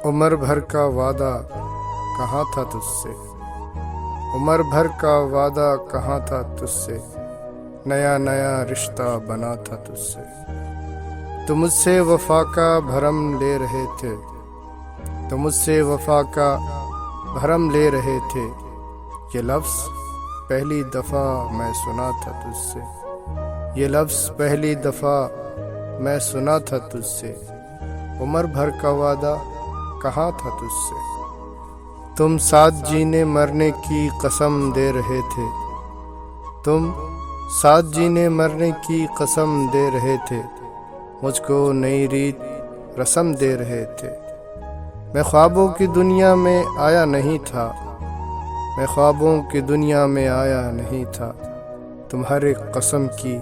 عمر بھر کا وعدہ کہاں تھا تجھ سے، عمر بھر کا وعدہ کہاں تھا تجھ سے، نیا نیا رشتہ بنا تھا تجھ سے۔ تو مجھ سے وفا کا بھرم لے رہے تھے، تو مجھ سے وفا کا بھرم لے رہے تھے، یہ لفظ پہلی دفعہ میں سنا تھا تجھ سے، یہ لفظ پہلی دفعہ میں سنا تھا تجھ سے۔ عمر بھر کا وعدہ کہاں تھا تجھ سے، تم ساتھ جینے مرنے کی قسم دے رہے تھے، تم ساتھ جینے مرنے کی قسم دے رہے تھے، مجھ کو نئی ریت رسم دے رہے تھے۔ میں خوابوں کی دنیا میں آیا نہیں تھا، میں خوابوں کی دنیا میں آیا نہیں تھا، تمہارے قسم کی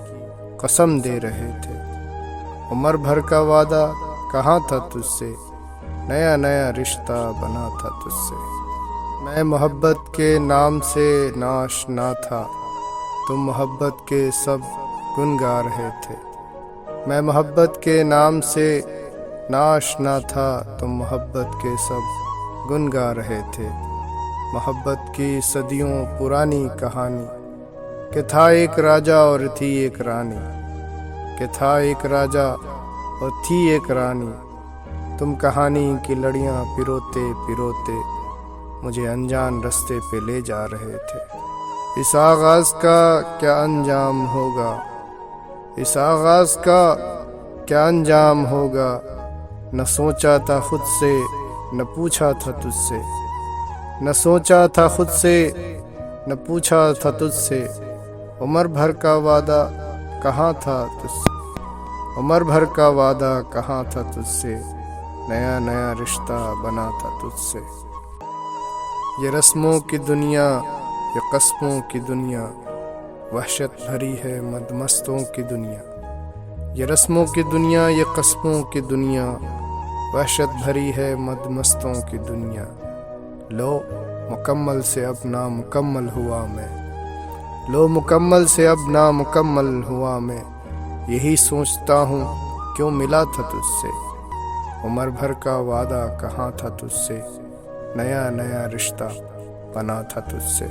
قسم دے رہے تھے۔ عمر بھر کا وعدہ کہاں تھا تجھ سے، نیا نیا رشتہ بنا تھا تجھ سے۔ میں محبت کے نام سے ناشنا تھا، تم محبت کے سب گن گا رہے تھے۔ میں محبت کے نام سے ناشنا تھا، تم محبت کے سب گن گا رہے تھے۔ محبت کی صدیوں پرانی کہانی، کہ تھا ایک راجا اور تھی ایک رانی، کہ تھا ایک راجا اور تھی ایک رانی، تم کہانی کی لڑیاں پروتے پروتے مجھے انجان رستے پہ لے جا رہے تھے۔ اس آغاز کا کیا انجام ہوگا، اس آغاز کا کیا انجام ہوگا، نہ سوچا تھا خود سے نہ پوچھا تھا تجھ سے، نہ سوچا تھا خود سے نہ پوچھا تھا تجھ سے۔ عمر بھر کا وعدہ کہاں تھا تجھ سے، عمر بھر کا وعدہ کہاں تھا تجھ سے، نیا نیا رشتہ بنا تھا تجھ سے۔ یہ رسموں کی دنیا، یہ قسموں کی دنیا، وحشت بھری ہے مدمستوں کی دنیا۔ یہ رسموں کی دنیا، یہ قسموں کی دنیا، وحشت بھری ہے مدمستوں کی دنیا۔ لو مکمل سے اب نامکمل ہوا میں، لو مکمل سے اب نامکمل ہوا میں، یہی سوچتا ہوں کیوں ملا تھا تجھ سے۔ عمر بھر کا وعدہ کہاں تھا تجھ سے، نیا نیا رشتہ بنا تھا تجھ سے۔